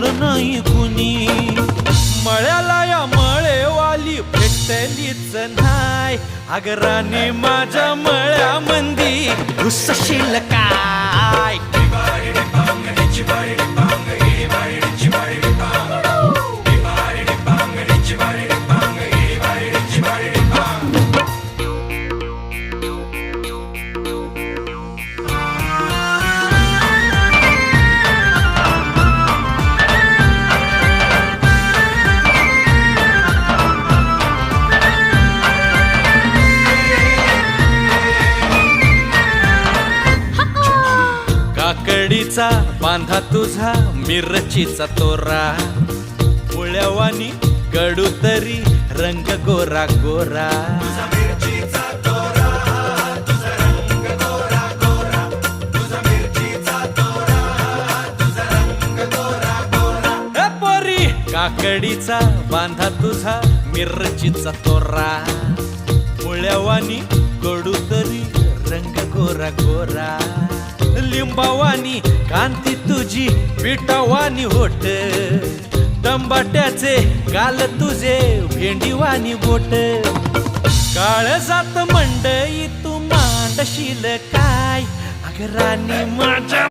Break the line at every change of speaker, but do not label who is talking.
पाहिलं नाही कुणी. मळ्याला या मळेवाली भेटलीच नाय. अगं राणी माझ्या मळ्यामंदी घुसशील काय. काकडीचा बांधा तुझा मिरचीचा तोरा. पोळ्यावानी कडू तरी रंग गोरा गोरा. पोरी काकडीचा बांधा तुझा मिरचीचा तोरा. पोळ्यावानी कडू तरी रंग गोरा गोरा. लिंबावानी कांती तुझी पिठावानी होट. टंबाट्याचे गाल तुझे भेंडीवानी बोट. काळजात मंडई तू मांडशील काय. अगं राणी माझ्या